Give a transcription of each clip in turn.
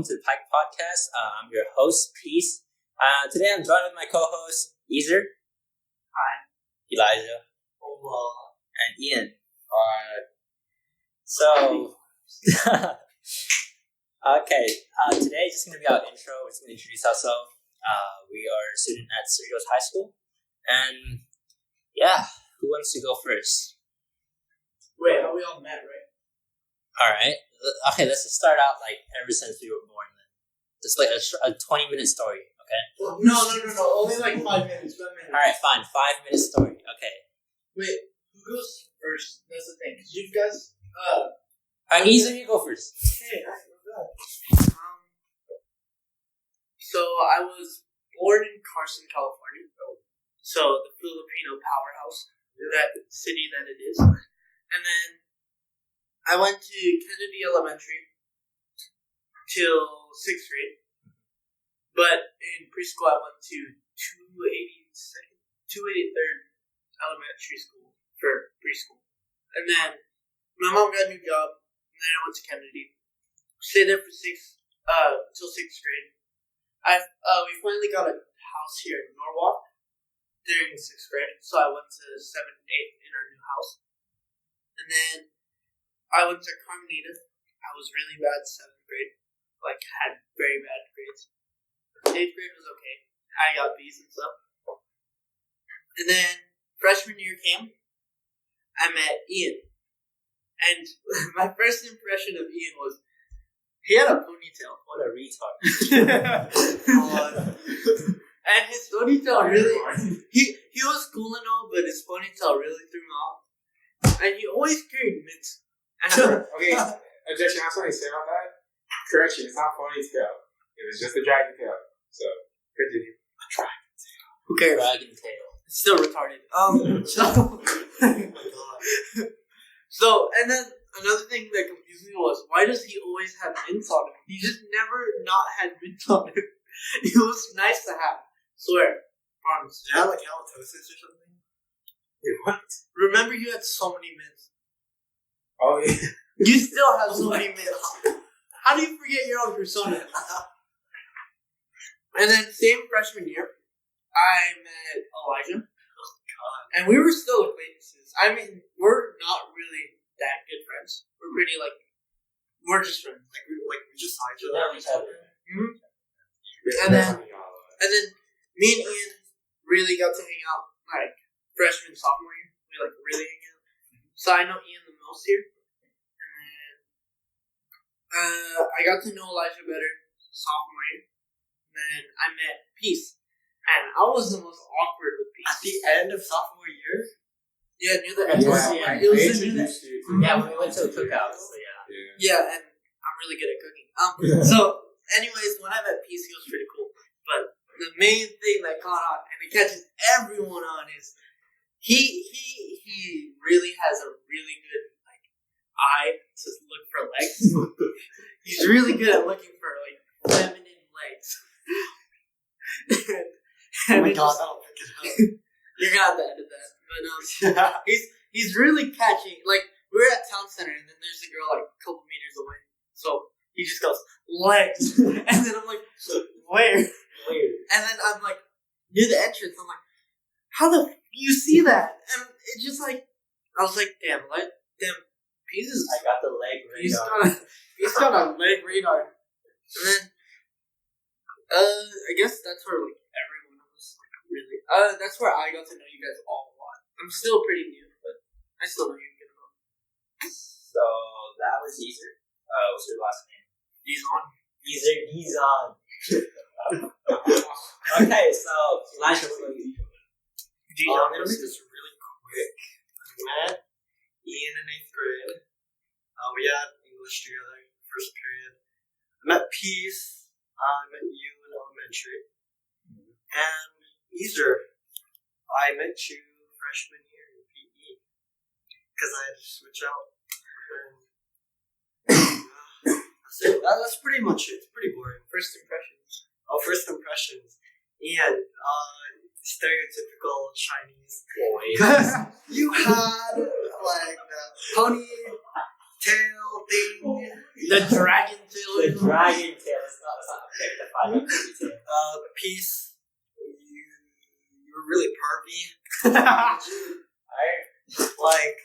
welcome to the Pike podcast. I'm your host, Peace. Today I'm joined with my co-host, Ezer. Hi. Elijah. Hello. And Ian. Alright. So, okay, today is just going to be our intro. We're just going to introduce ourselves. We are a student at Cerritos High School. And, yeah, who wants to go first? Wait, how we all met, right? Alright. Okay, let's just start out like ever since we were born then. Just like a 20-minute story, okay? No. Only like 5 minutes. 5 minutes. Alright, fine. 5-minute story. Okay. Wait, who goes first? That's the thing. Because you guys, Alright, Ezer, you go first. Hey, I forgot. So I was born in Carson, California. So the Filipino powerhouse, that city that it is. And then I went to Kennedy Elementary till 6th grade. But in preschool, I went to 283rd Elementary School for preschool. And then my mom got a new job, and then I went to Kennedy. Stayed there for till 6th grade. We finally got a house here in Norwalk during 6th grade, so I went to 7th and 8th in our new house. And then I went to Carmenita. I was really bad 7th grade, had very bad grades. 8th grade was okay. I got B's and stuff. And then freshman year came. I met Ian. And my first impression of Ian was he had a ponytail. What a retard. And his ponytail really... He was cool and all, but his ponytail really threw me off. And he always carried mints. Okay, objection, I have something to say about that. Correction, it's not ponytail. It was just a dragon tail. So, continue. A dragon tail. Who cares? Dragon tail. It's still retarded. Oh my god. So, and then another thing that confused me was, why does he always have mints on him? He just never not had mints on him. It was nice to have. Swear. Promise. Did you have like halitosis or something? Wait, what? Remember you had so many mints. Oh, yeah. You still have so many mints. How do you forget your own persona? And then same freshman year, I met Elijah. Oh god. And we were still acquaintances. I mean, we're not really that good friends. We're pretty we're just friends. We just saw each other. Mm-hmm. And then me and Ian really got to hang out freshman, sophomore year. We really hang out. So I know Ian the most here. And then I got to know Elijah better sophomore year. And then I met Peace. And I was the most awkward with Peace. At the end of sophomore year? Yeah, near the end. Yeah. It was near the end. Yeah, when we went to the cookout. So Yeah, and I'm really good at cooking. So, anyways, when I met Peace, he was pretty cool. But the main thing that caught on, and it catches everyone on, is he really has a really good eye to look for legs. He's really good at looking for feminine legs. Oh my god, I don't think it helped. You're gonna have to edit that. But he's really catchy. We were at Town Center, and then there's a girl a couple meters away. So he just goes, legs. And then I'm like, where? And then I'm near the entrance. I'm like, how the f*** you see that? And it's just I was like, damn, pieces. I got the leg radar. He's got a leg radar. And then, I guess that's where everyone was really. That's where I got to know you guys all a lot. I'm still pretty new, but I still know you good enough. So that was Ezer. What's your last name? Dizon. Dizon. Okay, so Elijah, what about you? I'm gonna make this really quick. I met Ian in 8th grade. We had English together first period. I met Peace. I met you in elementary. And Ezer, I met you freshman year in PE because I had to switch out. That's pretty much it. It's pretty boring. First impressions. First impressions. Ian, stereotypical Chinese boy. You had the pony tail thing. The dragon tail. The dragon tail is Take the 5 up every day. Peace. You were really pervy. Like,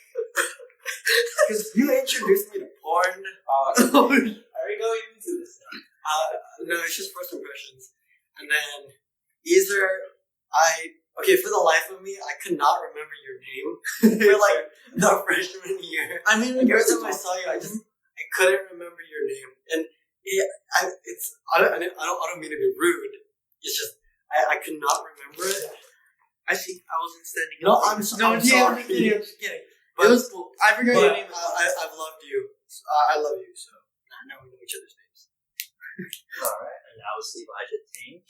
because you introduced me to porn. Are we going into this now? No, it's just first impressions. And then for the life of me, I could not remember your name for like the freshman year. I mean, Like, every time I saw you, I couldn't remember your name. And I don't mean to be rude. It's just I could not remember it. I see. I wasn't standing No, up. I'm sorry. I'm just kidding. But, It was cool. I forgot your name. I've loved you. I love you. So now we know each other's names. Alright, and I was Elijah Ting.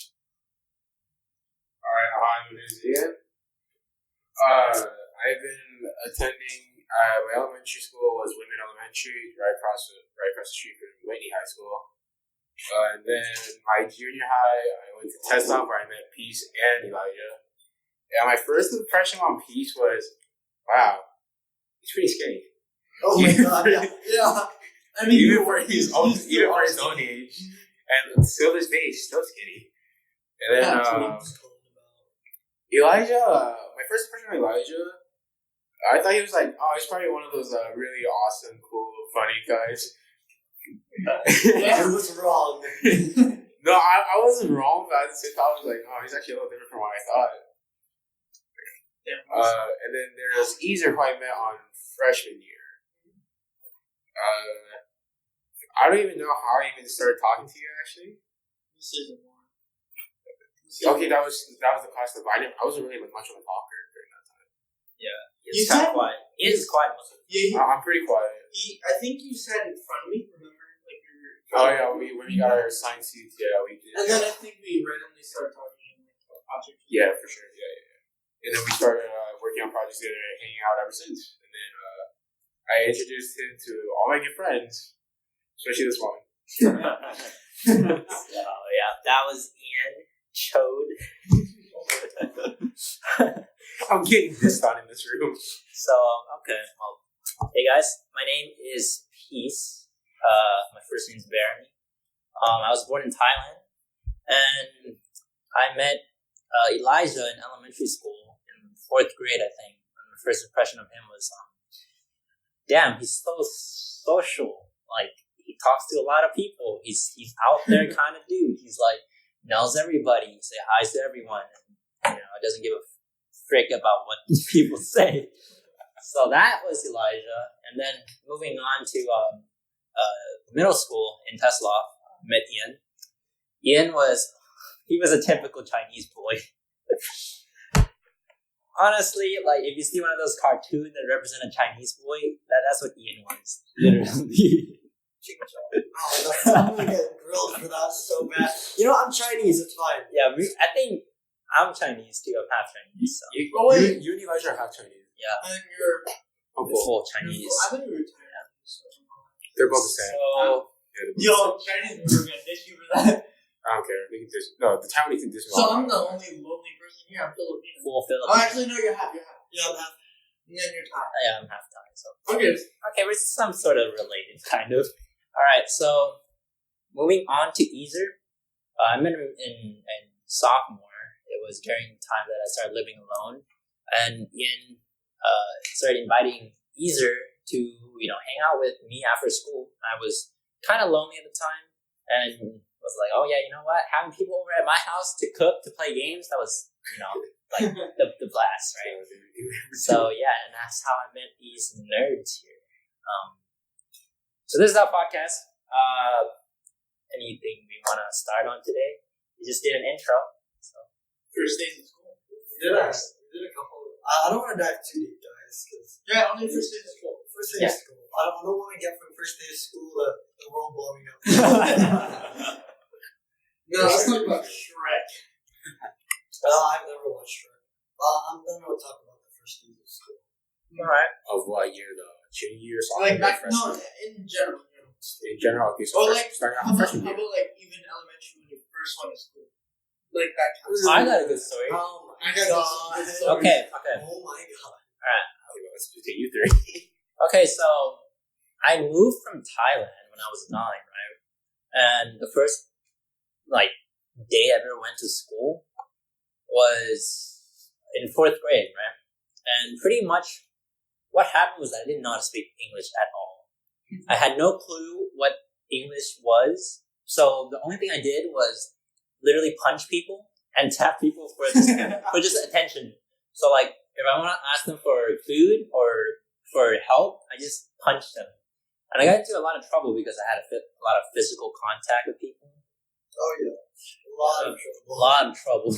Alright, hi, my name is Ian. I've been attending my elementary school was Women Elementary, right across the street from Whitney High School. And then my junior high, I went to Tesla where I met Peace and Elijah. And my first impression on Peace was, wow, he's pretty skinny. Oh my god! Yeah. I mean, even for his own age, and still his face, still skinny. And then Elijah, my first impression of Elijah, I thought he was like, oh, he's probably one of those really awesome, cool, funny guys. I was wrong. No, I wasn't wrong, but at the same time, I was like, oh, he's actually a little different from what I thought. And then there's Easer, who I met on freshman year. I don't even know how I even started talking to you, actually. Okay, that was the class of I wasn't really much of a talker during that time. Yeah. He's kind of quiet. He is quiet most of the time. Yeah, I'm pretty quiet. I think you sat in front of me, remember? Like Oh yeah, when we got our science seats, yeah, we did. And then I think we randomly started talking about projects. Yeah, for sure. Yeah. And then we started working on projects together and hanging out ever since. And then I introduced him to all my good friends, especially this one. So yeah, that was Ian Chode. I'm getting pissed on in this room. So okay, well, hey guys, my name is Peace. My first name is Barony. I was born in Thailand, and I met Elijah in elementary school in 4th grade, I think. And my first impression of him was, damn, he's so social. Like, he talks to a lot of people. He's out there kind of dude. He's like, knows everybody, say hi to everyone, and doesn't give a frick about what people say. So that was Elijah. And then moving on to middle school in Tesla, met Ian. Ian was a typical Chinese boy. Honestly, like, if you see one of those cartoons that represent a Chinese boy, that's what Ian was. Literally. I'm gonna get grilled for that so bad. You know, I'm Chinese, it's fine. Yeah, I think I'm Chinese too. I'm half Chinese. So. You and Elijah are half Chinese. Yeah. And you're Full Chinese. I thought you were Chinese. They're both the same. So, Yo, Chinese people are gonna dish you for that. I don't care. They can the Taiwanese can dish me. So I'm the only lonely person here. I'm Filipino. full Filipino. Oh, actually, no, you're half. Yeah, I'm half. And then you're Thai. Yeah, I'm half Thai. So. Okay. Okay, we're some sort of related, kind of. Alright, so moving on to Easer. I met him in sophomore. It was during the time that I started living alone. And Ian started inviting Easer to, hang out with me after school. I was kind of lonely at the time and was like, oh yeah, you know what? Having people over at my house to cook, to play games, that was, like the blast, right? So yeah, and that's how I met these nerds here. So this is our podcast. Anything we want to start on today? We just did an intro. So First days in school. We did a couple. I don't want to dive too deep, guys. Yeah, only first days of school. First day of school. I don't want to get from first day of school to the world blowing up. No, let's talk about Shrek. I've never watched Shrek. I'm going to talk about the first days of school. alright. Of what year, though? Junior year, Like sophomore, back, freshman? no, in general. In general, okay, so Or like, starting how out about, freshman year. like even elementary when you first went to school? Like that kind of I got a good story. Oh my I got god. this story. Okay. Oh my god. Okay, well, let's take you three. Okay, so I moved from Thailand when I was 9, right? And the first like day I ever went to school was in 4th grade, right? And pretty much what happened was I didn't know how to speak English at all. I had no clue what English was, so the only thing I did was literally punch people and tap people for just attention. So like if I want to ask them for food or for help, I just punch them. And I got into a lot of trouble because I had a lot of physical contact with people. Oh yeah, a lot of trouble.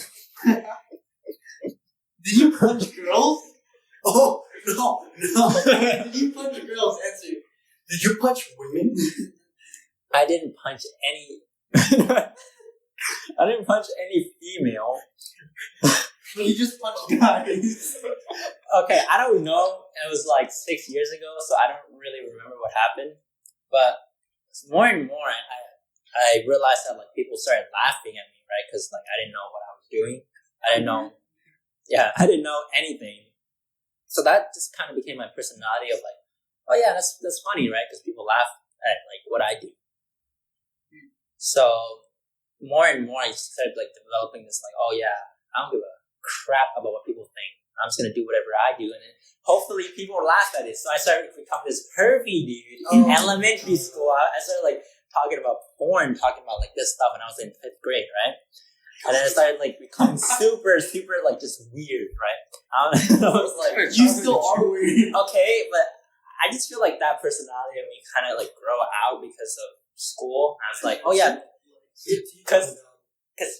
Did you punch girls? Oh no! Did you punch girls? Answer. Did you punch women? I didn't punch any. I didn't punch any female. You just punched guys. Okay, I don't know. It was like 6 years ago, so I don't really remember what happened. But more and more, I realized that like people started laughing at me, right? Because like I didn't know what I was doing. I didn't know. Yeah, I didn't know anything. So that just kind of became my personality of like, oh yeah, that's funny, right? Because people laugh at like what I do. So more and more, I started like developing this like, oh yeah, I don't give a crap about what people think. I'm just gonna do whatever I do, and then hopefully people laugh at it. So I started to become this pervy dude in elementary school. I started like talking about porn, talking about like this stuff when I was in 5th grade, right? And then I started like becoming super like just weird, right? I was like, you still are weird. Okay, but I just feel like that personality of me kind of like grow out because of school. I was like, oh yeah, because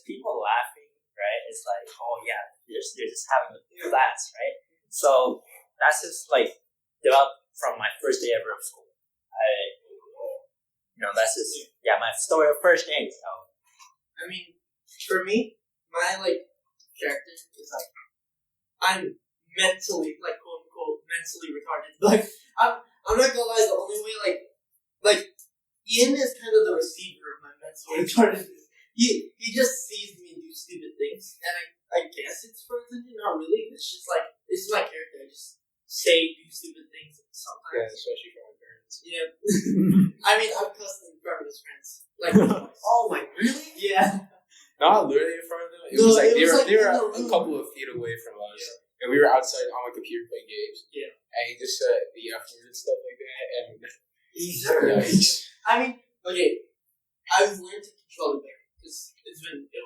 people laughing, right? It's like, oh yeah, you're just having a class, right? So that's just like developed from my first day ever of school. That's just my story of first day. So I mean, for me, my like character is like I'm mentally like quote unquote mentally retarded. Like I'm not gonna lie, the only way like Ian is kind of the receiver of my mental retardedness. He just sees me do stupid things, and I guess it's for attention. Not really. It's just like this is my character. I just do stupid things sometimes. Yeah, especially from my parents. Yeah. I mean, I've cussed in front of his friends. Like, Oh my, really? yeah. Not literally in front of them. It No, was like it they was were like in the a room. couple of feet away from us, and we were outside on my computer playing games. Yeah. And he just said the F word and stuff like that, and Yikes. I mean, okay. I've learned to control it better because it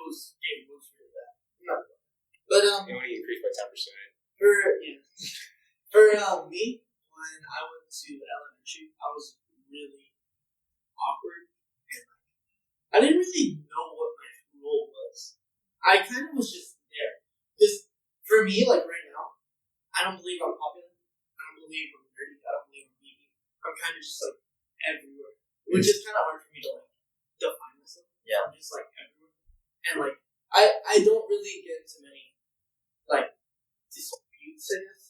was really bad. No. But and when he increased by 10%. for me, when I went to elementary, I was really awkward. And I didn't really know what my role was. I kind of was just there. Because for me, like right now, I don't believe I'm popular. I don't believe I'm nerdy. I don't believe I'm geeky. I'm kind of just like everywhere. Which is kind of hard for me to like define myself. Yeah. I'm just like everywhere. And like, I don't really get into many like disputes, I guess.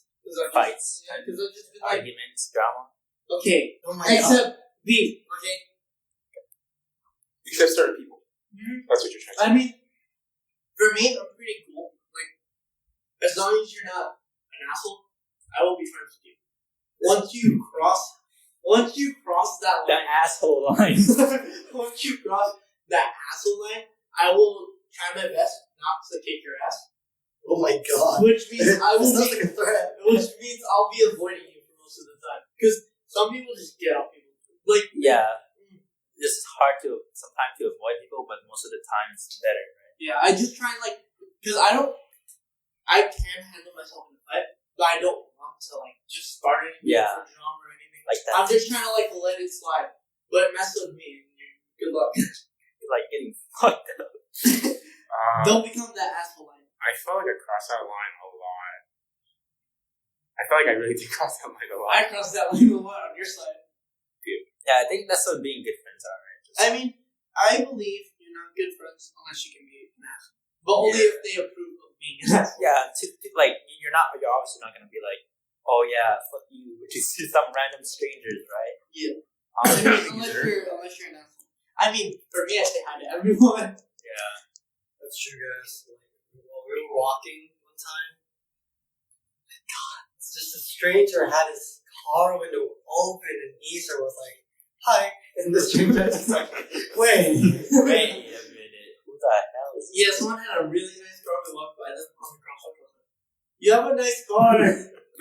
fights, Because I've just been like, arguments, drama. okay, Oh my god. except beef, okay? Except certain people. Mm-hmm. That's what you're trying to say. I mean, for me, I'm pretty cool. Like, as long as you're not an asshole, I will be friends with you. Once you cross that The line, asshole line. once you cross that asshole line, I will try my best not to kick your ass. Oh my god. Which means I will Sounds be, like a threat. which means I'll be avoiding you for most of the time. Because some people just get on people. Like, Yeah. It's hard sometimes to avoid people, but most of the time it's better, right? yeah, I just try and like, because I can handle myself in a fight, but I don't want to like just start anything for drama or anything. Like that. I'm just trying to like let it slide, but it messes with me. And good luck. You're like getting fucked up. Don't become that asshole line. I feel like I cross that line a lot. I feel like I really do cross that line a lot. I crossed that line a lot on your side. Yeah, I think that's what being good friends are, right? I mean, I believe you're not good friends unless you can be an asshole, but only if they approve of being an asshole. Yeah, like you're obviously not gonna be like, oh yeah, fuck you, which is to some random strangers, right? Yeah. Um, unless you're an asshole. I mean, for me, I say hi to everyone. yeah. That's true, guys. While we were walking one time, God, it's just a stranger had his car window open, and Easter was like, "Hi," and the stranger was just like, "Wait, Wait a minute. Yeah, someone had a really nice car. We walked by them on the crosswalk. You have a nice car.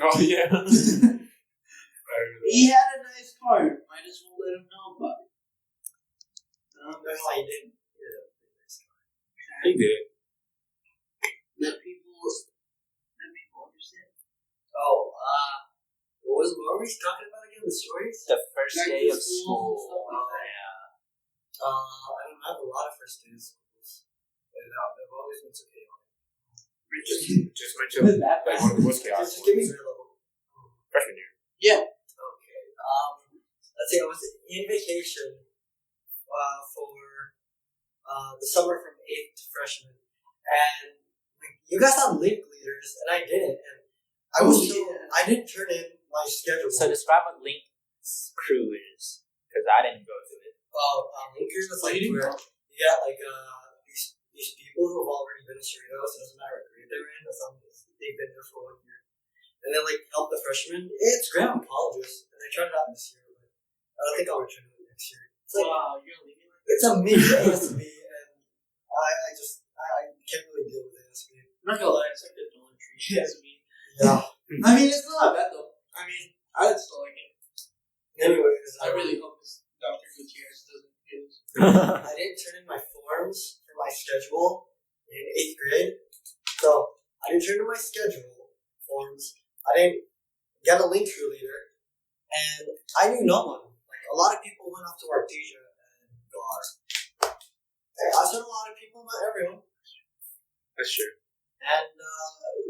Oh yeah. He had a nice car. Might as well let him know about it. That's why you didn't. He did. Let people understand. Oh, what were we talking about again? The stories? The first Back day to of school, school. stuff like that. Yeah. I don't have a lot of first days of schools. And I've always been so chaotic. Just mention like one of the most chaotic Just give me ones. grade level. Freshman year. Yeah. Okay. Let's see. I was in vacation for the summer from 8th to freshman, and you guys had link leaders, and I didn't. And I didn't turn in my schedule. So describe what Link's crew is, because I didn't go to it. Linkers was like you didn't where you got like these people who have already been to Cerritos. It doesn't matter what grade they're in, as long as they've been there for 1 year. And then like help the freshmen. It's great on colleges, and I tried it out this year, but I don't think I'll return it next year. It's like Wow, you're leaving like it's a mid ASB, and I can't really deal with ASB. I'm not gonna lie, it's like the Dollar Tree. Yeah. Yeah. I mean, it's not bad though. I mean, I still like it. Anyways, I really hope this Dr. Gutierrez doesn't get us. I didn't turn in my forms for my schedule in 8th grade. So I didn't turn in my schedule forms. I didn't get a link crew leader, and I knew no one. Like a lot of people went off to Artesia and Gar. Hey, I said a lot of people, not everyone. That's true. And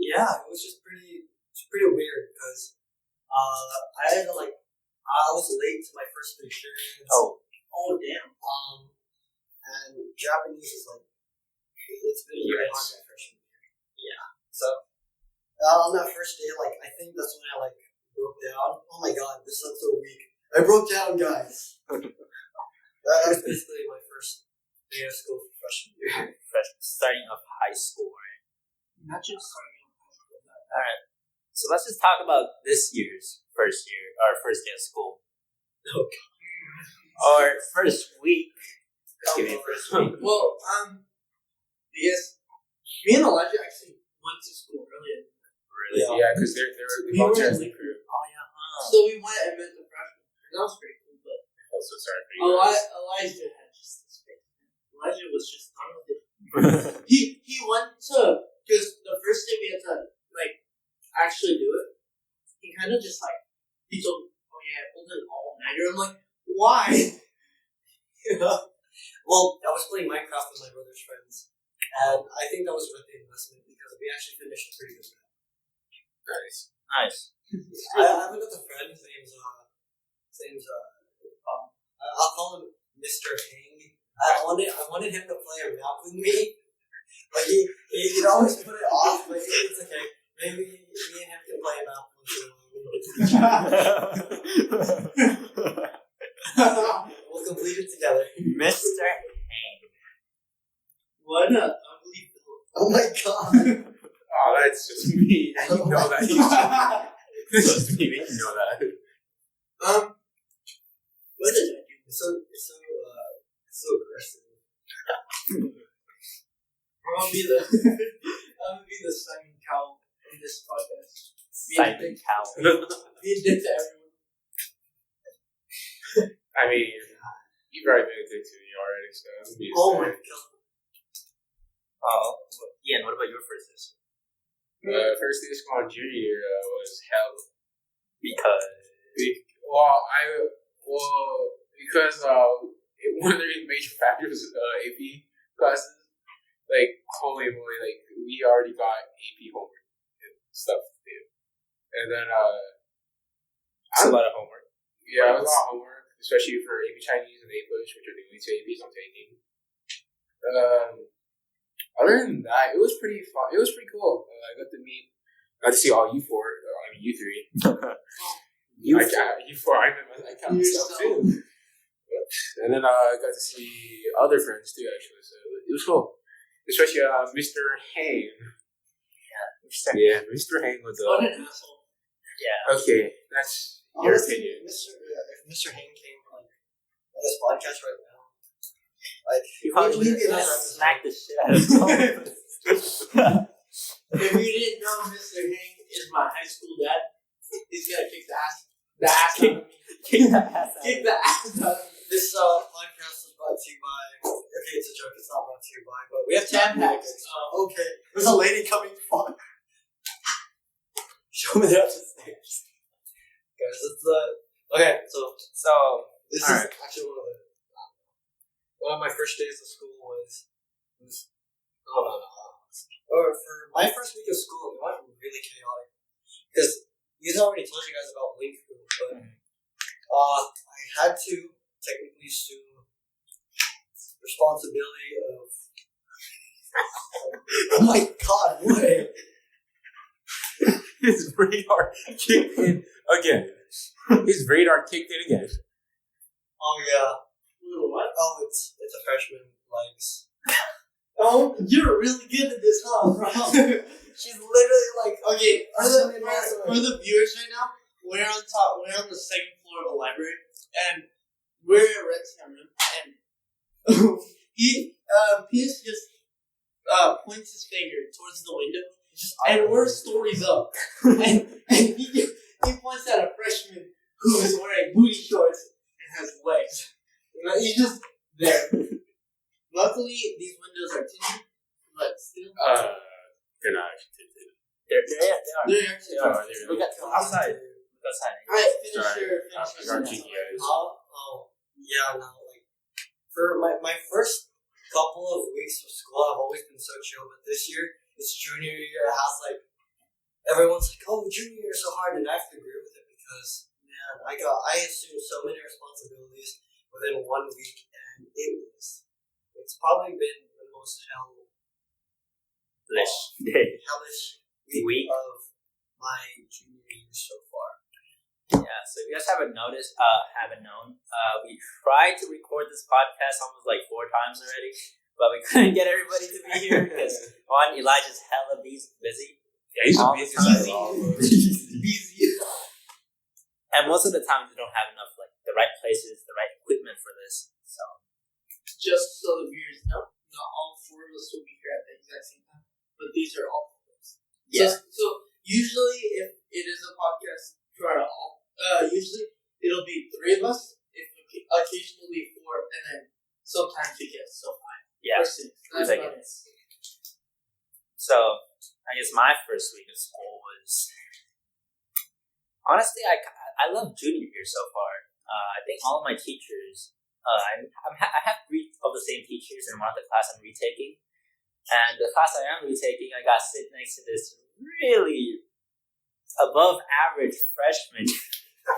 yeah, it was just pretty weird because I had to I was late to my first three periods. Oh damn. And Japanese is it's been really hard my freshman year. Yeah. So on that first day, I think that's when I broke down. Oh my god, this sounds so weak. I broke down, guys. That was basically my first day of school for freshman year. Starting of high school, right? Not just starting Alright. So let's just talk about this year's first day of school. Okay. Or first week. Let's give it first week. Well, yes, me and Elijah actually went to school earlier. Really? Yeah, because they We were volunteered as in the crew. Oh yeah. So we went and met the freshmen. And that was pretty cool, but I'm so sorry for you guys. Elijah had just this big. Elijah was just done with it. He went to, because the first day we had to actually do it. He kind of just he told me, oh yeah, I pulled an all-nighter. I'm like, why? Well, I was playing Minecraft with my brother's friends, and I think that was worth the investment because we actually finished pretty good. Nice. Nice. I have another friend. His name's I'll call him Mr. Hang. I wanted him to play a map with me, but he'd always put it off. But it's okay. Maybe me and him can play a map once in a while. We'll complete it together. Mr. Hang. What a ugly villain. Oh my god. Oh, that's just me. And you know that. That's just me. You know that. What did I do? It's so aggressive. I'm gonna be the Simon Cowell in this podcast. Simon Cowell. Be a dick to everyone. I mean, you've already been addicted to me already, so that's me. Oh my god. Oh, Ian, what about your first day? First day of school in junior year was hell. Because Because one of the major factors was AP classes. Holy moly, we already got AP homework and stuff to do. And then, it's a lot of homework. Yeah, it was a lot of homework, especially for AP Chinese and English, which are the only two APs I'm taking. Other than that, it was pretty fun. It was pretty cool. I got to see all you four. You three. You four. I count myself too. And then I got to see other friends too, actually. So it was cool. Especially Mr. Hang. Yeah, Mr. Hang was What an asshole. Yeah. Okay, that's your Honestly, opinion. if Mr. Hang came on this podcast right now, Like, He probably would maybe have that's smacked the shit out of him. If you didn't know, Mr. Hing is my high school dad. He's gonna kick the ass out of me. Kick the ass out. Kick the ass out of me. This podcast is brought to you by. Okay, it's a joke. It's not brought to you by, but we have Tampax. Okay, there's a lady coming. Fuck. Show me the upstairs, guys. It's okay. So this is actually one of my first days of school was or for my first week of school, it went really chaotic because he's already told you guys about Link Group, but I had to technically assume responsibility of. Oh my god! What? His radar kicked in again. His radar kicked in again. Oh yeah. What? Oh, it's a freshman legs. Oh, you're really good at this, huh, bro? She's literally like, Okay, for for the viewers right now, we're on top. We're on the second floor of a library, and we're renting a room. And Pierce just points his finger towards the window, and we're stories up. and he points at a freshman who is wearing booty shorts and has legs. And he's just there. Luckily, these windows are tinted, but still. They're not actually tinted. They are. They're actually. Look at outside. Look outside. Alright, finish Sorry. your. Our GPAs. Yeah, no, like for my first couple of weeks of school, I've always been so chill. But this year, it's junior year. It has like everyone's like, "Oh, junior year is so hard," and I have to agree with it because man, I assumed so many responsibilities within 1 week, and it's probably been the most hellish week of my junior year so far. Yeah, so if you guys haven't known, we tried to record this podcast almost like 4 times already, but we couldn't get everybody to be here because one, Elijah's hella busy. Yeah, he's a All busy the time. Busy. And most of the times we don't have enough like the right places, the right equipment for this. So Just so the viewers know, not all 4 of us will be here at the exact same time, but these are all of us. yeah, So usually, if it is a podcast for all, usually it'll be 3 of us. If occasionally 4, and then sometimes it gets so 5 yeah. or 6. That's Like about it. So I guess my first week of school was honestly I love junior year so far. I think all of my teachers. I have 3 of the same teachers in one of the class I'm retaking, and the class I am retaking, I got to sit next to this really above average freshman.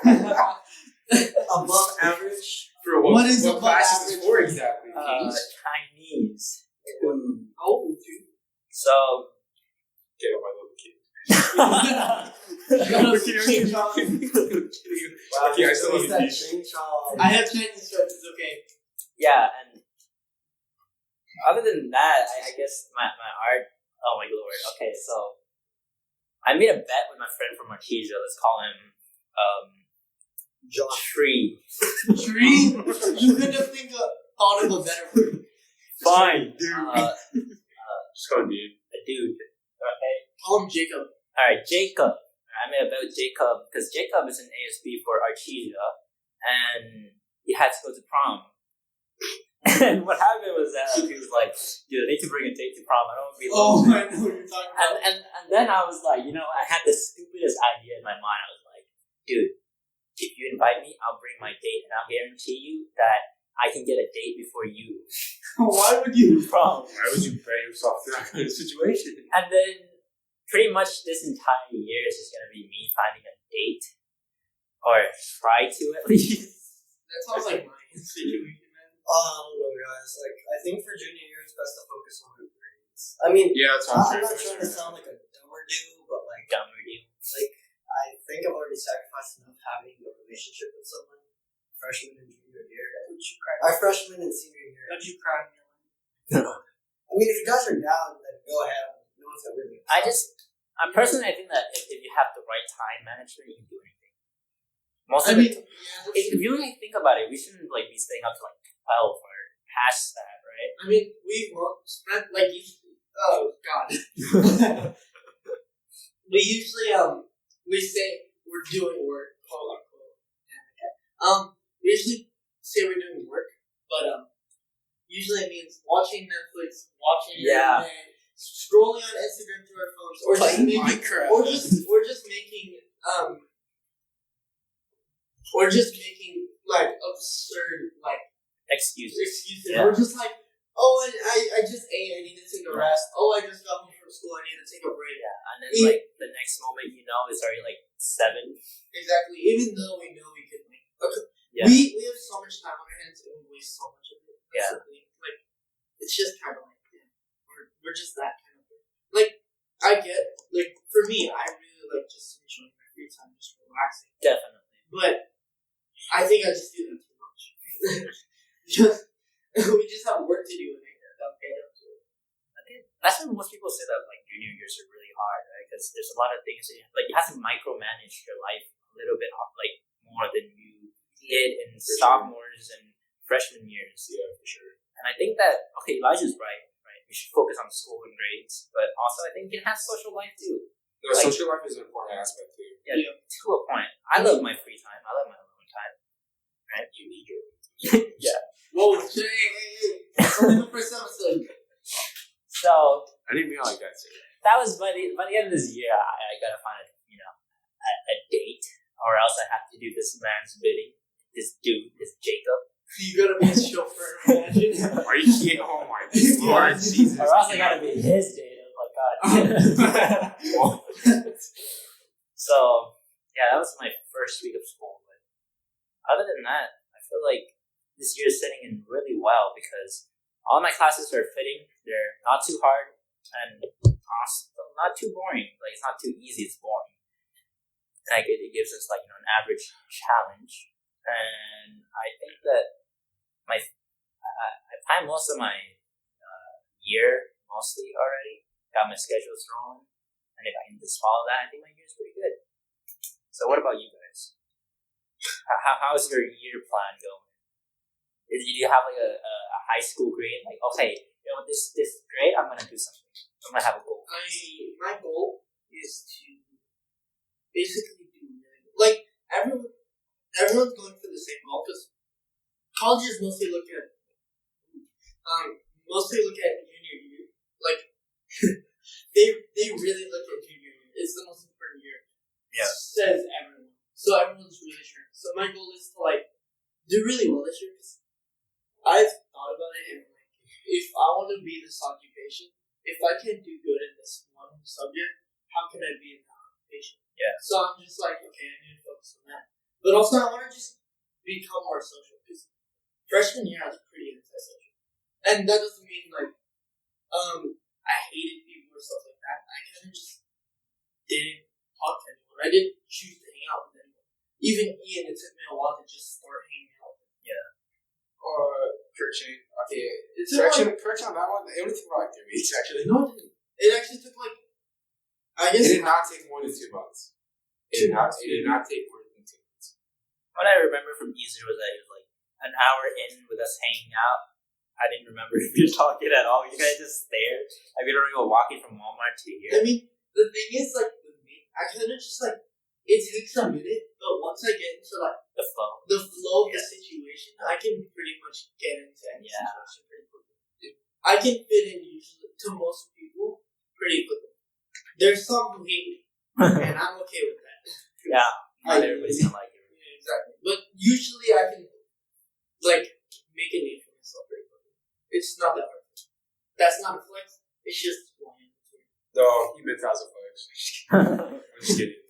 Above average. For What is what above class is average? this for exactly? Chinese. Oh, dude. So Get on my little kid. Okay, I still love you. I have Chinese friends, it's okay. yeah, and other than that, I guess my art. Oh my lord. Okay, so I made a bet with my friend from Artesia. Let's call him John. Tree. Tree? You could have thought of a better word. Fine, dude. Just call him dude. A dude. Okay. Call him Jacob. Alright, Jacob. I made a bet with Jacob because Jacob is an ASB for Artesia, and he had to go to prom. And what happened was that he was like, "Dude, I need to bring a date to prom. I don't want to be alone." I know what you're talking about. And then I was like, I had the stupidest idea in my mind. I was like, "Dude, if you invite me, I'll bring my date, and I'll guarantee you that I can get a date before you." Why would you do prom? Why would you bet yourself in that kind of situation? And then pretty much this entire year is just going to be me finding a date, or try to at least. That sounds like my situation, man. I don't know, guys. Like, I think for junior year, it's best to focus on your grades. I mean, Yeah, that's I'm not trying to sound like a dumber dude, but like, Dumber you. I think I've already sacrificed enough having a relationship with someone freshman and junior year. Our freshman and senior year. How'd you cry? I mean, if you guys are down, then go ahead. No one's ever really. I personally think that if you have the right time management, you can do anything. If you really think about it, we shouldn't be staying up to 12 or past that. right? I mean, we've spent like oh god. We usually we say we're doing work, quote unquote. We usually say we're doing work, but usually it means watching Netflix, watching anime, scrolling on Instagram through our phones, or just Playing making, Minecraft. or just making like absurd like Excuses. Yeah. We're just like, oh, I just ate, I need to take a rest. Oh, I just got home from school, I need to take a break. Yeah, and then like the next moment, you know, it's already like 7. Exactly. Even though we know we could make, Yeah. we have so much time on our hands and we waste so much of it. Yeah. Like, it's just kind of like, we're just that kind of thing. Like, I get, like, for me, I really like just enjoying my free time, just relaxing. Definitely. But I think I just do that too much. We just have work to do and I don't get up to it. I think that's when most people say that like junior years are really hard, right? Because there's a lot of things that you have to micromanage your life a little bit, like more than you did in sophomores and freshman years. Yeah, for sure. And I think that Elijah's right. We should focus on school and grades, but also I think you can have social life too. No, like, social life is an important aspect too. Yeah, to a point. I love my free time. I love my alone time. Right? You need your Yeah. Whoa, hey. That's only the first episode. So I didn't mean it like that too. that was by the end of this year. I gotta find a date, or else I have to do this man's bidding. This dude, this Jacob. You gotta be a chauffeur, imagine. Are you kidding? Oh my Lord, Jesus! Or else I gotta be his date. Oh my god. So yeah, that was my first week of school. But other than that, I feel like this year is setting in really well because all my classes are fitting. They're not too hard and also not too boring. Like it's not too easy. It's boring. Like it gives us like an average challenge, and I think that I planned most of my year mostly already. Got my schedules rolling, and if I can just follow that, I think my year is pretty good. So what about you guys? How's your year plan going? Did you have like a high school grade? Like, okay, you know this grade, I'm gonna do something. I'm gonna have a goal. My goal is to basically do like everyone's going for the same goal because colleges mostly look at junior year. Like they really look at junior year. It's the most important year. Yeah. Says everyone. So everyone's really sure. So my goal is to like do really well this year because I've thought about it and like if I want to be this occupation, if I can do good in this one subject, how can I be in that occupation? Yeah. So I'm just like, okay, I need to focus on that. But also I want to just become more social because freshman year I was pretty antisocial. And that doesn't mean like I hated people or stuff like that. I kind of just didn't talk to anyone. I didn't choose to hang out with anyone. Even Ian, it took me a while to just start hanging out with him. Yeah. Or correction. Okay, it's correction on that one. It only took about like 3 weeks actually. no, it didn't. It actually took like I guess It did not take more than 2 months. It did not take more than 2 months. What I remember from Easter was that it was like an hour in with us hanging out. I didn't remember if you're talking at all. You guys just stared. Like we don't even walking from Walmart to here. I mean, the thing is, like, with me, I kind of just, like, it takes a minute, but once I get into, like, The flow. the flow of the situation, I can pretty much get into any situation pretty quickly. I can fit in usually to most people pretty quickly. There's some who hate me, and I'm okay with that. Yeah, not everybody's gonna like it. Yeah, exactly. But usually I can, like, make a name for myself pretty quickly. It's not that hard. That's not a flex. It's just one. No, you've been thousand flags. I'm just kidding.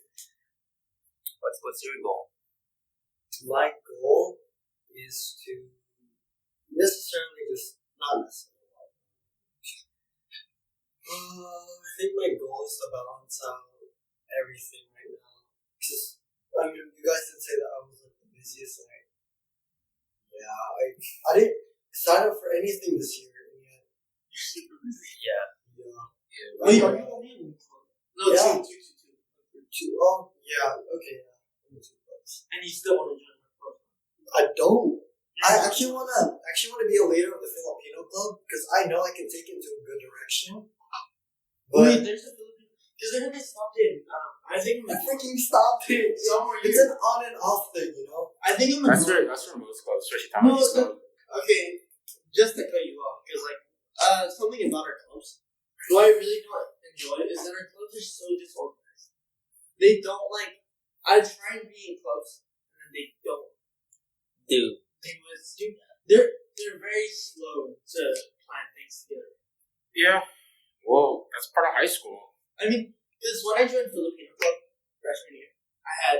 What's your goal? My goal is to necessarily just not necessarily. I think my goal is to balance out everything right now. Because I mean, you guys did say that I was like the busiest. Like, yeah, I didn't sign up for anything this year. And yet, You're super busy. Yeah. Wait, are you only in one club? No, Yeah. two. Oh, yeah, okay. Yeah. And you still want to join my club? I don't. I actually wanna be a leader of the Filipino club because I know I can take it to a good direction. Wait, But there's a Filipino. Because they're gonna stop it. I think I freaking stopped it. somewhere It's here. an on and off thing, you know. I think I'm That's for most clubs, especially No, Taiwanese club. okay. Just to cut you off, because something about our clubs. What I really don't enjoy is that our clubs are so disorganized. They don't like. I try and be in clubs, and then they don't. Dude. They're very slow to plan things together. Yeah. Well, that's part of high school. I mean, because when I joined Filipino club freshman year, I had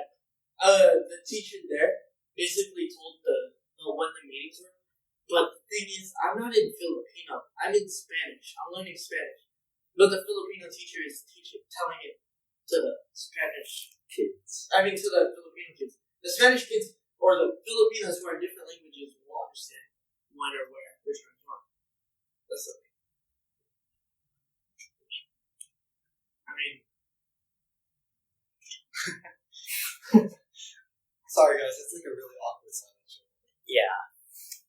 the teacher there basically told the when the meetings were. But the thing is, I'm not in Filipino. I'm in Spanish. I'm learning Spanish. But the Filipino teacher is telling it to the Spanish Kids. I mean, to the Filipino kids. The Spanish kids or the Filipinos who are in different languages will understand when or where they're trying to learn. That's the thing. I mean, Sorry guys, it's like a really awkward silence. Yeah.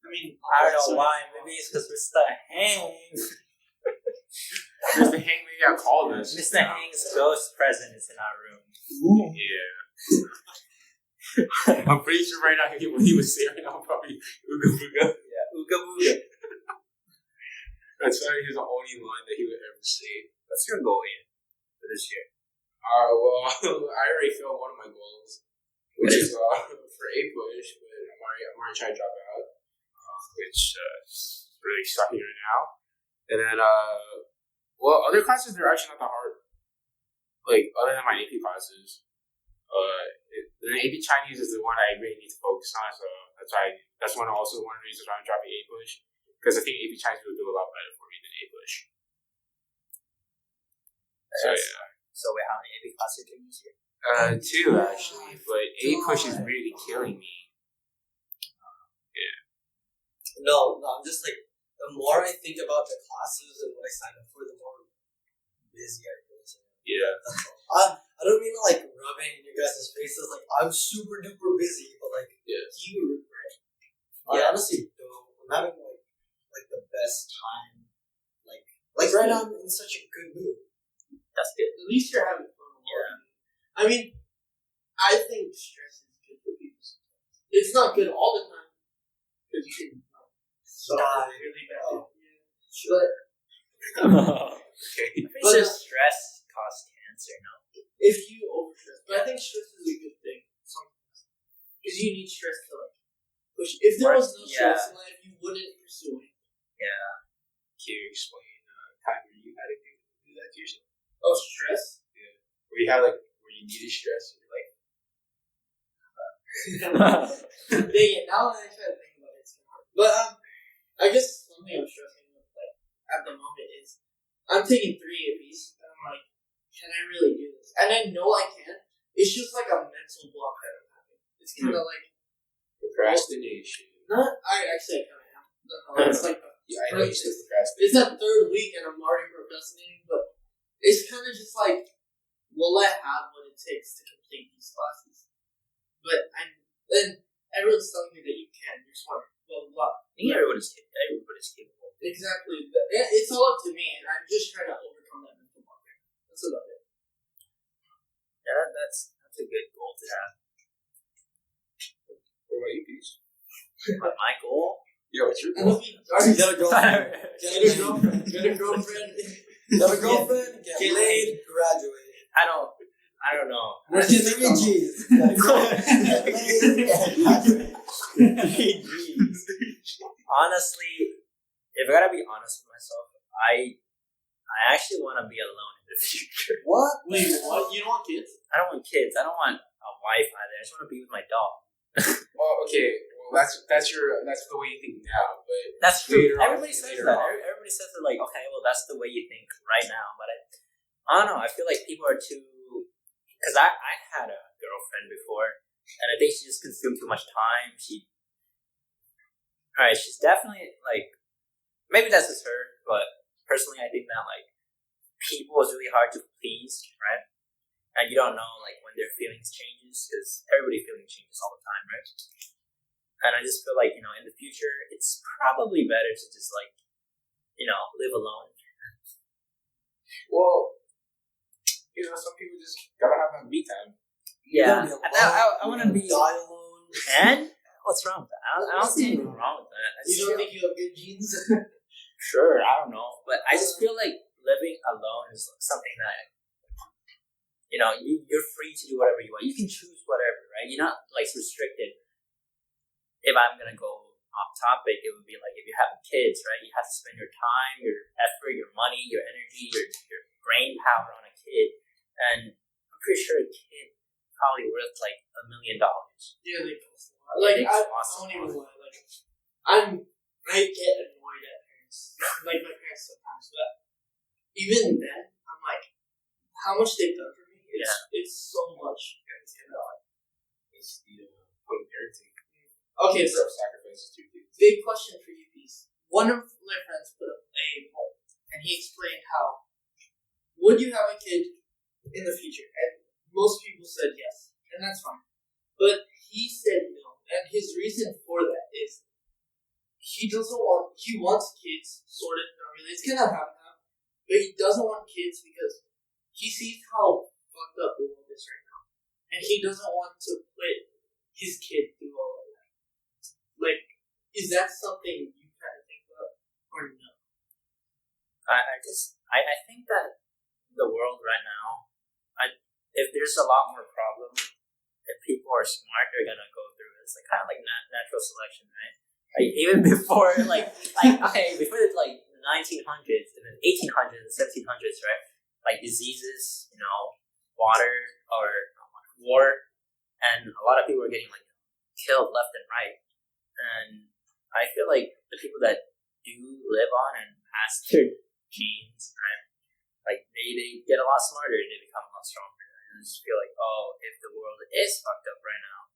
I mean, I don't know why. Maybe it's because Mr. Hangs. Mr. Hang maybe got called us. Mr. Hangs' ghost presence in our room. Yeah. I'm pretty sure right now what he was saying right now probably Ooga Booga. Yeah. Ooga booga. That's probably his only line that he would ever say. What's your goal in for this year? Well, I already failed one of my goals, which is for A push, but I'm already trying to drop out, which is really sucking right now. And then, well, other classes they're actually not that hard. Like other than my AP classes, the AP Chinese is the one I really need to focus on. So that's one of the reasons why I'm dropping A push, because I think AP Chinese will do a lot better for me than A push. So yeah. So wait, how many AP classes are you taking this year? 2 actually, but A push is really killing me. No, I'm just like, the more I think about the classes and what I sign up for, the more busy I feel. Yeah. I don't mean like rubbing in your guys' faces, like I'm super duper busy, but like you, right? I honestly don't. I'm having like the best time. Like right now I'm in such a good mood. That's good. At least you're having fun. Yeah. I mean, I think stress is good for people sometimes. It's not good all the time because you can die really bad. But Okay. But stress causes cancer, no? if you overstress, but I think stress is a good thing sometimes because you need stress to like push. If there was no stress in life, you wouldn't pursue it. Yeah. Can you explain time where you had to do that to yourself? Oh, stress? Yeah. Where you needed stress, and you're like, Dang it! Now that I try to think about it, it's hard. But I guess something I'm stressing with like at the moment is I'm taking 3 APs, and I'm like, can I really do this? And I know I can. It's just like a mental block that I'm having. It's kind of like procrastination. I actually kind of am. No, it's like Yeah, I know you said procrastination. it's that 3rd week, and I'm already procrastinating. But it's kind of just like, will I have what it takes to complete these classes? But then everyone's telling me that you can. You're smart. Blah blah blah. I think everybody's capable. Exactly. But it's all up to me, and I'm just trying to overcome that mental block. That's about it. Yeah, that's a good goal to have. What about you, Peach? My goal? Yeah, what's your And goal? if you already Get a girlfriend. get a girlfriend, get a girlfriend. Get a girlfriend, get laid, graduate. I don't know. Where's your 3 G's? Get a girlfriend, get laid, graduate. 3 G's. Honestly, if I gotta be honest with myself, I actually want to be alone in the future. What? Wait, what? You don't want kids? I don't want kids. I don't want a wife either. I just want to be with my dog. Well, okay. Well, that's the way you think now, but That's true. later on- Everybody says later that. on. Everybody says that. Like, okay, well, that's the way you think right now. But I don't know. I feel like people are too. Because I had a girlfriend before, and I think she just consumed too much time. She's definitely like. Maybe that's just her, but personally, I think that like people is really hard to please, right? And you don't know like when their feelings changes because everybody's feeling changes all the time, right? And I just feel like, in the future, it's probably better to just live alone. Well, some people just gotta have that me time. Yeah. I want to be. die alone. And what's wrong with that? I don't see anything wrong with that. You don't think you have good genes? Sure, I don't know. But I just feel like living alone is something that, you're free to do whatever you want. You can choose whatever, right? You're not, restricted. If I'm going to go off topic, it would be like if you have kids, right? You have to spend your time, your effort, your money, your energy, your brain power on a kid. And I'm pretty sure a kid probably worth like $1 million. Yeah, they cost a lot. Like, I don't even lie. I get annoyed at parents. Like, my parents sometimes. But even then, I'm like, how much they've done for me? It's so much. It's the point of parenting. Okay, so sacrifices to kids. big question for you, Peace. One of my friends put up a poll, and he explained how would you have a kid in the future? And most people said yes, and that's fine. But he said no, and his reason for that is he wants kids, sort of, not really. It's gonna happen now, but he doesn't want kids because he sees how fucked up the world is right now, and he doesn't want to put his kid through all of that. Like, is that something you kind of think about, or no? I think that the world right now, if there's a lot more problems, if people are smart, they're gonna go through it. It's kind of like natural selection, right? Like even before, before the 1900s and then 1800s and 1700s, right? Like diseases, water or war, and a lot of people were getting killed left and right. And I feel like the people that do live on and pass their genes, right? Like they get a lot smarter, they become a lot stronger. And I just feel like, if the world is fucked up right now,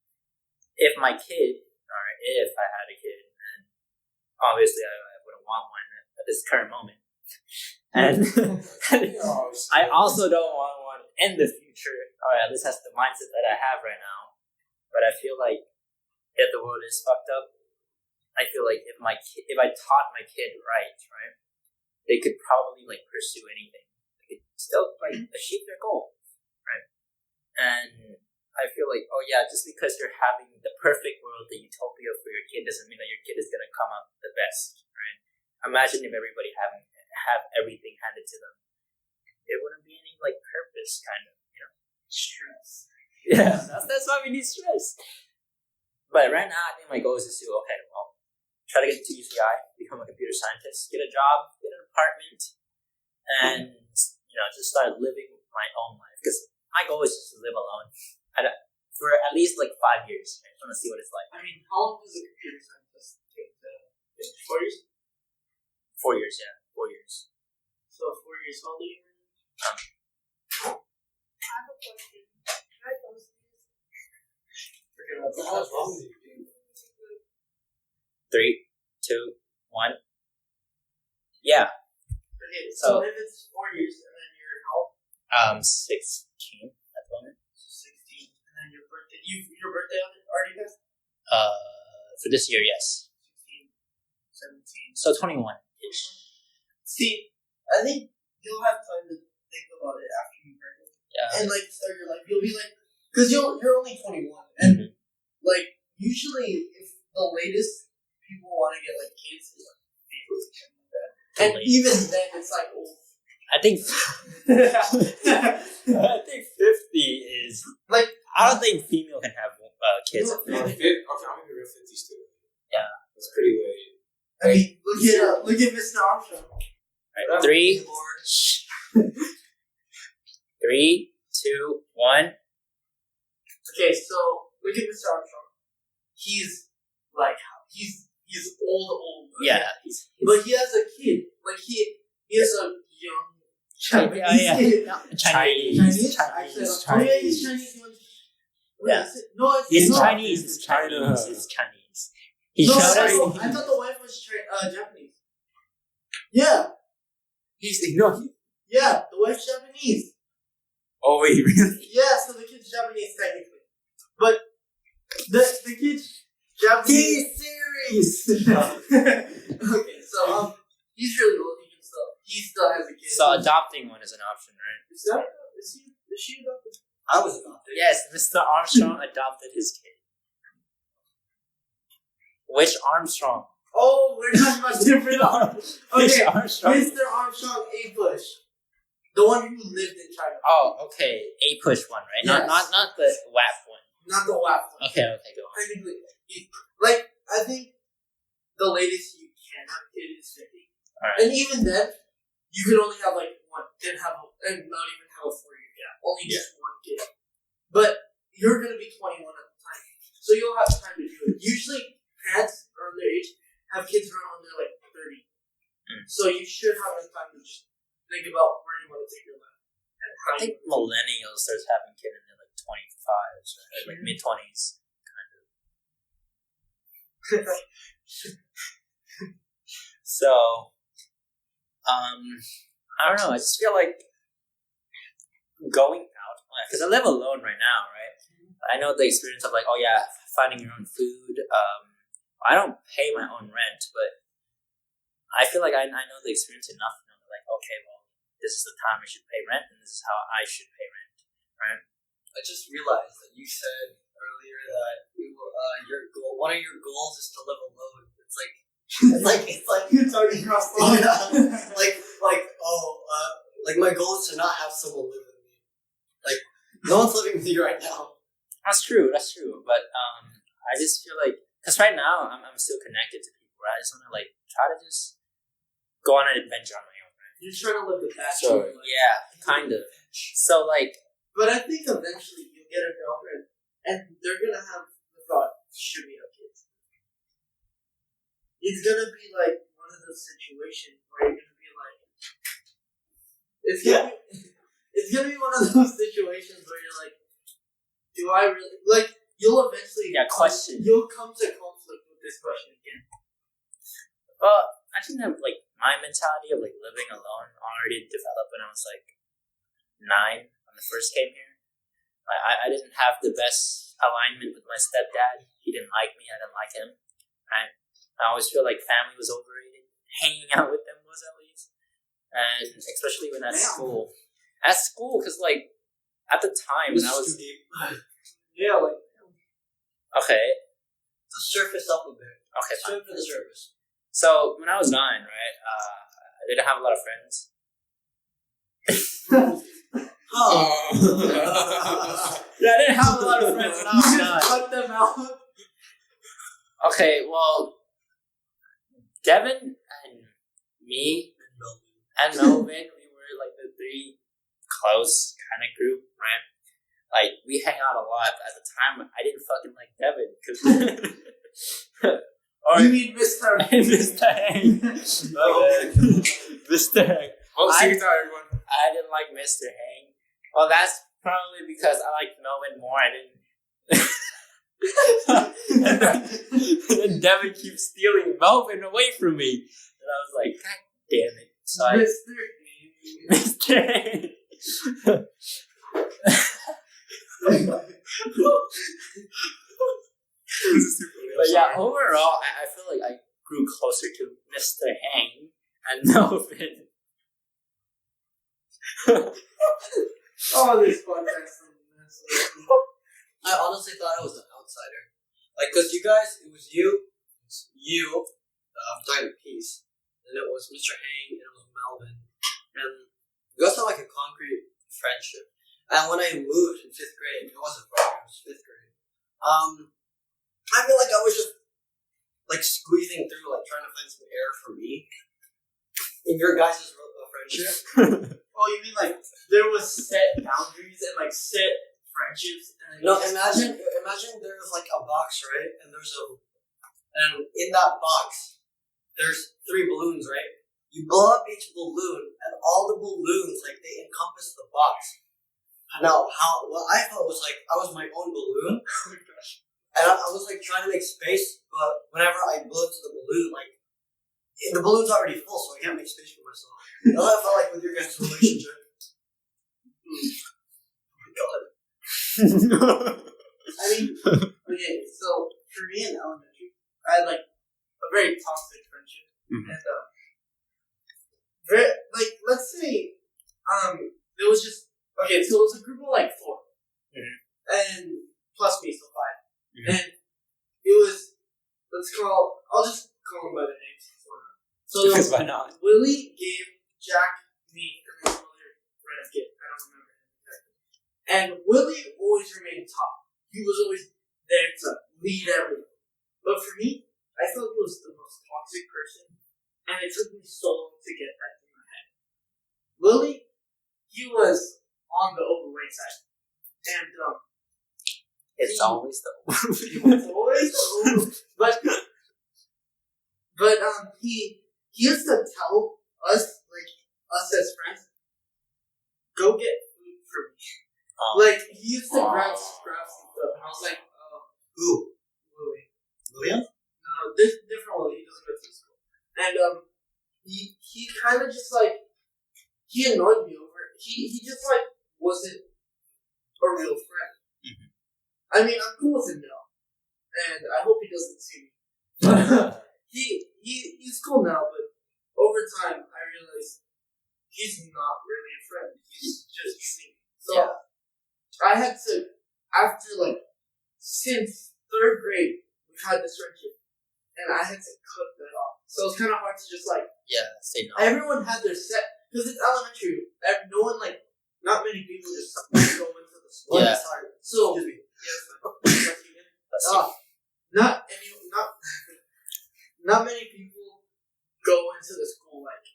if my kid, or if I had a kid, and obviously I wouldn't want one at this current moment. And I also don't want one in the future, or at least that's the mindset that I have right now. But I feel like if the world is fucked up, I feel like if I taught my kid right, they could probably pursue anything. They could still achieve their goal, right? And I feel like, just because you're having the perfect world, the utopia for your kid, doesn't mean that your kid is gonna come out the best, right? Imagine if everybody have everything handed to them. There wouldn't be any purpose, kind of, Stress. Yeah, that's why we need stress. But right now, I think my goal is to try to get into UCI, become a computer scientist, get a job, get an apartment, and just start living my own life. Because my goal is just to live alone for at least 5 years. I just want to see what it's like. I mean, how long does a computer scientist take to finish? 4 years? 4 years, yeah. 4 years. So 4 years, how old are you? I have a question. Can I post this? What the hell's wrong with you, dude? 3, 2, 1. Yeah. Okay, so if it's 4 years and then you're how old? 16 at the moment. 16. And then your birthday. Your birthday already passed? For this year, yes. 16, 17. So 21-ish. See, I think you'll have time to think about it after you graduate. Yeah. And start your life. You'll be because you're only 21. And usually if the latest people want to get kids is people or something like that. And even then it's old. I think 50 is I don't think female can have kids. Okay, I'm gonna be real 50s too. Yeah, it's pretty late. I mean, look at Mr. Armstrong. Right, 3, 3, 2, 1. Okay, so look at Mr. Armstrong. He's he's old. Yeah, but he has a kid. He has a young Chinese kid. Chinese. Actually, he's Chinese. Yeah. No, He's not. Chinese. It's China. It's Chinese. He No, showed I us. thought the wife was Japanese. Yeah, yeah, the wife's Japanese. Oh wait, really? Yeah, so the kid's Japanese technically, but the kid's Japanese series. Okay, so he's really old. He still has a kid. So adopting one is an option, right? Is she adopted? I was adopted. Yes, Mr. Armstrong adopted his kid. Which Armstrong? Oh, we're talking about different Armstrong. Okay, Armstrong. Mr. Armstrong A. Bush. The one who lived in China. Oh, okay. A push one, right? Yes. Not the WAP one. Not the WAP one. Okay, go on. I think the latest you can have a kid is 50. Alright. And even then, you could only have like one, and not even have a 4-year gap. Only just one kid. But you're going to be 21 at the time. So you'll have time to do it. Usually, parents around their age have kids around when they're like 30. So you should have enough time to just think about where you want to take your life. And how I think millennials starts having kids in their like 25s, right? Like mid-20s, kind of. So, I don't know. I just feel like going out, because I live alone right now, right? I know the experience of like, oh yeah, finding your own food. I don't pay my own rent, but I feel like I know the experience enough to know like, okay, well, this is the time I should pay rent, and this is how I should pay rent, right? I just realized that you said earlier that your goal, one of your goals is to live alone. It's like you're talking across the line. Like my goal is to not have someone live with me. Like no one's living with me right now. That's true. But I just feel like, because right now I'm still connected to people, right? I just want to like try to just go on an adventure on my own, right? You're trying to live the bachelor life. Yeah, kind of. So like, but I think eventually you'll get a girlfriend, and they're gonna have the thought, should we have kids? It's gonna be like one of those situations where you're gonna be like, it's gonna be one of those situations where you're like, do I really like? You'll eventually question. You'll come to conflict with this question again. Well, I think that like my mentality of like living alone already developed when I was like 9 when I first came here. Like I didn't have the best alignment with my stepdad. He didn't like me. I didn't like him. Right? I always feel like family was overrated. Hanging out with them was at least, and especially when at school. At school, because like at the time when I was yeah, like okay, the surface up a bit. Okay, swim for the surface. So when I was 9, right, I didn't have a lot of friends. Yeah, I didn't have a lot of friends when I was 9. Cut them out. Okay, well, Devin and me and Melvin, we were like the 3 close kind of group, right? Like, we hang out a lot, but at the time, I didn't fucking like Devin, because... You mean Mr. Mr. Hank. Mr. Hank. Well, secret time, everyone. I didn't like Mr. Hank. Well, that's probably because I liked Melvin more. I didn't... and then Devin keeps stealing Melvin away from me. And I was like, God damn it. So Mr. Hank. But yeah, overall, I feel like I grew closer to Mr. Hang and Melvin. Oh, this podcast. I honestly thought I was an outsider. Like, because you guys, it was you, talking to Peace, and it was Mr. Hang, and it was Melvin, and we guys had like a concrete friendship. And when I moved in 5th grade, it wasn't 4th grade, it was 5th grade. I feel like I was just like squeezing through, like trying to find some air for me in your guys' friendship. Oh, you mean like there was set boundaries and like set friendships? And no, imagine there was like a box, right? And and in that box, there's 3 balloons, right? You blow up each balloon, and all the balloons like they encompass the box. Now, what I thought was like I was my own balloon. Oh my gosh. And I was like trying to make space, but whenever I blow into the balloon, like the balloon's already full, so I can't make space for myself. That's what I felt like with your guys' relationship. Oh my god. I mean, okay, so for me in elementary I had like a very toxic friendship, Mhm. and very like let's say it was just okay. So it was a group of like 4, Mhm. and plus me, so 5, Mhm. and it was I'll just call them by their names. So Because why not? Willie, Gabe, Jack, me, and my other friend kid. I don't remember him exactly. And Willie always remained top. He was always there to lead everything. But for me, I felt he was the most toxic person, and it took me so long to get that in my head. Willie, he was on the overweight side, and It's always the he was always but he used to tell us as friends, go get food for me. Like he used to grab scraps and stuff, and I was like, Who? Willie. William? No, this different Willie. He doesn't go to school, and he kind of just like he annoyed me over it. He just like wasn't a real friend. Mhm. I mean, I'm cool with him now, and I hope he doesn't see me. But he's cool now, but over time I realized he's not really a friend. He's just using me. So Yeah. I had to, after like since 3rd grade, we've had this friendship, and I had to cut that off. So it's kind of hard to just like say no. everyone had their set because it's elementary. No one like not many people just go into the school. Yeah. Sorry. So Excuse me. Let's see. Not many people go into the school like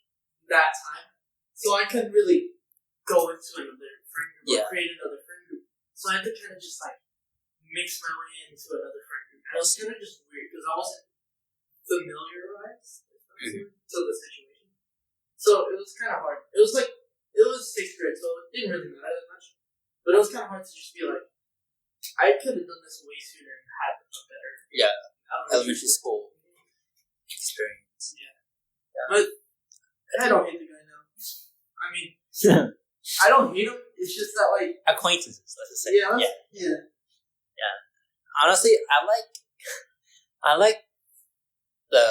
that time. So I couldn't really go into another friend group Yeah. or create another friend group. So I had to kind of just like mix my way into another friend group. And it was kind of just weird because I wasn't familiarized to the situation. So it was kind of hard. It was 6th grade, so it didn't really matter that much. But it was kind of hard to just be like, I could have done this way sooner and had a better Elementary school experience. But I don't hate the guy now. I mean, I don't hate him. It's just that like Acquaintances, let's just say. yeah. Honestly, I like the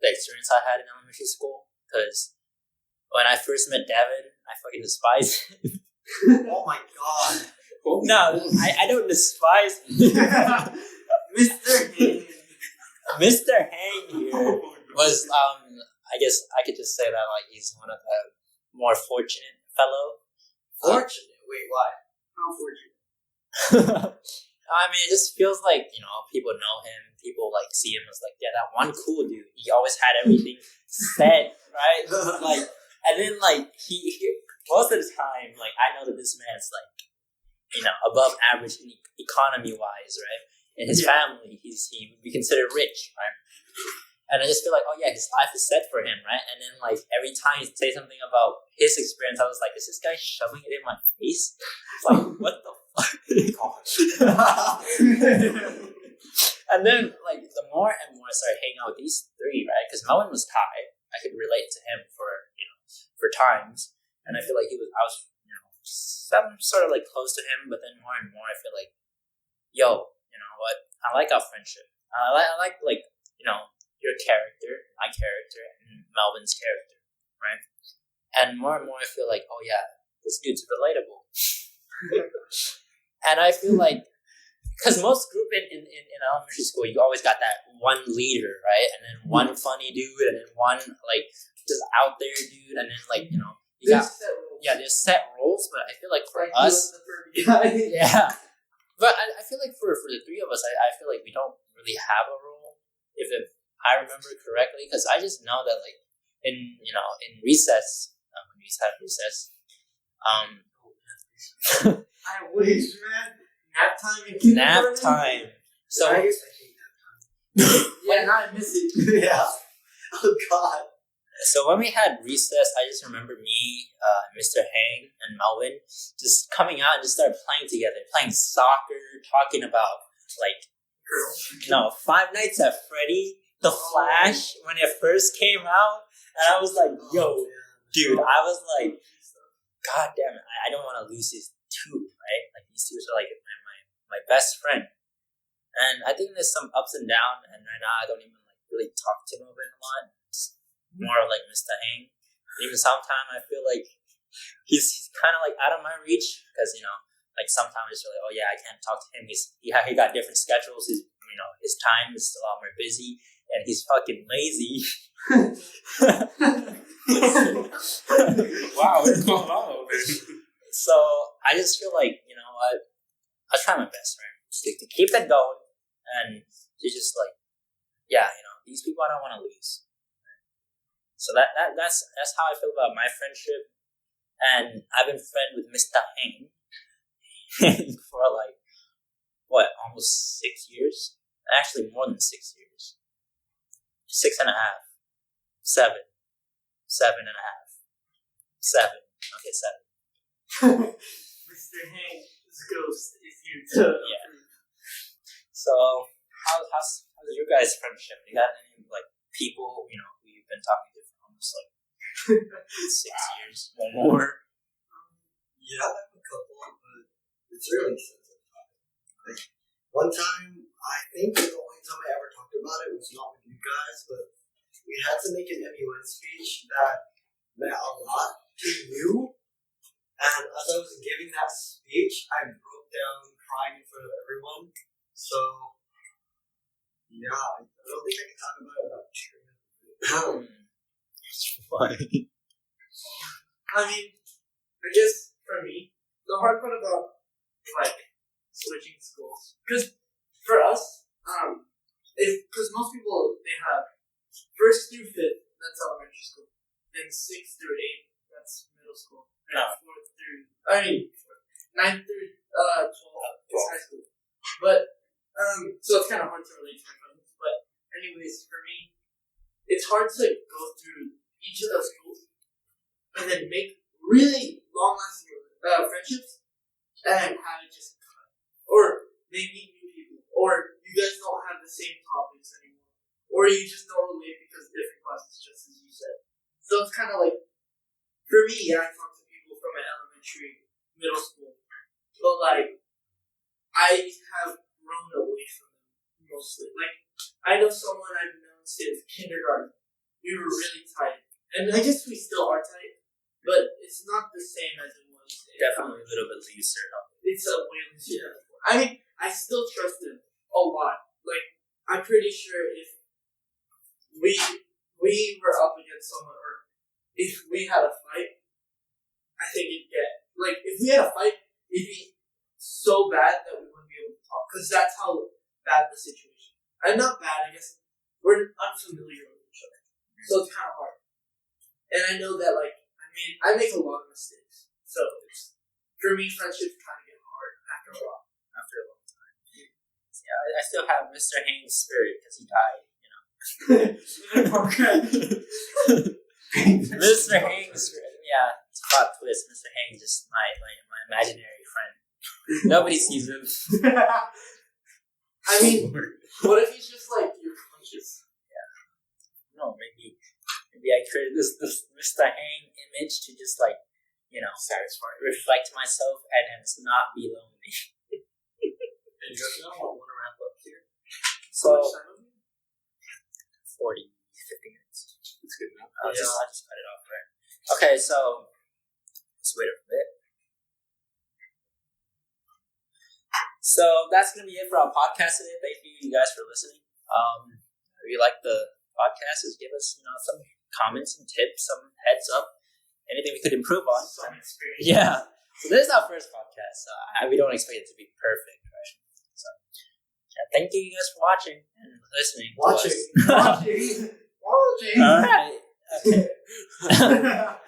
experience I had in elementary school because when I first met Devin, I fucking despised him. Oh my god. No, I don't despise him. Mr. Hayden. Mr. Hang here was I guess I could just say that like he's one of the more fortunate fellow. Fortunate? Wait, why? How fortunate. I mean, it just feels like, people know him. People, like, see him as, like, yeah, that one cool dude. He always had everything set, right? Like, and then, like, he most of the time, like, I know that this man's, like, above average economy-wise, right? In his family, he would be considered rich, right? And I just feel like, oh, yeah, his life is set for him, right? And then, like, every time he say something about his experience, I was like, is this guy shoving it in my face? It's like, what the fuck? And then, like, the more and more I started hanging out with these 3, right? Because Melvin was Thai. I could relate to him for times. And I feel like I was some sort of, like, close to him. But then more and more, I feel like, yo, you know what? I like our friendship. I like your character, my character, and Melvin's character, right? And more I feel like, oh yeah, this dude's relatable. And I feel like, because most group in elementary school, you always got that one leader, right? And then one funny dude, and then one, like, just out there dude, and then, like, there's set roles, but I feel like for us, yeah. But I feel like for the 3 of us, I feel like we don't really have a role, if I remember correctly, because I just know that, like, in recess, when we used to have recess, I wish, man. Nap time in kindergarten. nap time. So I used to hate that time. Yeah, now I miss it. Yeah. Oh god. So when we had recess, I just remember me, Mr. Hang, and Melvin just coming out and just started playing together, playing soccer, talking about, like, Five Nights at Freddy, The Flash, when it first came out. And I was like, yo, dude, I was like, god damn it, I don't want to lose these 2, right? Like, these 2 are like my best friend. And I think there's some ups and downs, and right now I don't even like really talk to him over it a lot. It's more like Mr. Hang. Even sometimes I feel like he's kind of like out of my reach because like sometimes it's really, oh yeah, I can't talk to him. He got different schedules. His time is a lot more busy, and he's fucking lazy. Wow, what's going on, man? So I just feel like I try my best, right, to keep it going, and to just like, these people I don't want to lose. So that's how I feel about my friendship, and I've been friends with Mr. Hang for like almost 6 years. Actually, more than 6 years. 6.5, 7, 7.5, 7. Okay, 7. Mr. Hang's ghost is here too. Yeah. So, how's your guys' friendship? You got any like people who you've been talking to for almost like 6 years or more? Yeah, I have a couple, but it's really sensitive. Like one time, I think the only time I ever talked about it was not with you guys, but we had to make an MUN speech that meant a lot to you. And as I was giving that speech, I broke down crying in front of everyone. So, yeah, I don't think I can talk about it without tearing up. That's funny. I mean, I guess for me, the hard part about like switching schools, because for us, because most people they have 1st through 5th, that's elementary school, then 6th through 8th, that's middle school, and 9th through 12 is high school. But so it's kind of hard to relate to my cousins. But anyways, for me, it's hard to go through each of those schools and then make really long-lasting friendships and have it just cut. Or they meet new people. Or you guys don't have the same topics anymore. Or you just don't relate because of different classes, just as you said. So it's kind of like, for me, I talk to people from an elementary, middle school. But like, I have grown away from them mostly. Like, I know someone I've known since kindergarten. We were really tight. And I guess we still are tight, but it's not the same as it was. Definitely a little bit looser. It's a way looser. I mean, I still trust him a lot. Like, I'm pretty sure if we were up against someone, or if we had a fight, I think it'd get, like, if we had a fight, it'd be so bad that we wouldn't be able to talk, because that's how bad the situation. And not bad, I guess. We're unfamiliar with each other, so it's kind of hard. And I know that, like, I make a lot of mistakes, so it's, for me, friendships kind of get hard after a while. After a long time. Yeah, I still have Mr. Hang's spirit because he died. Mr. Hang's spirit. Yeah, it's a plot twist. Mr. Hang is just my imaginary friend. Nobody sees him. I mean, what if he's just like your conscious? Yeah. No, maybe I created this Mr. Hang image to just like, satisfy, reflect myself and to not be lonely. And you guys want to wrap up here? So 40, 50 minutes. That's good enough. I'll just cut it off there. Okay, so let's wait a bit. So that's gonna be it for our podcast today. Thank you guys for listening. If you like the podcast, just give us some comments and tips, some heads up, anything we could improve on. Some experience. Yeah. So this is our first podcast. So we don't expect it to be perfect, right? So thank you guys for watching and listening. Watching. All right. Okay. All right.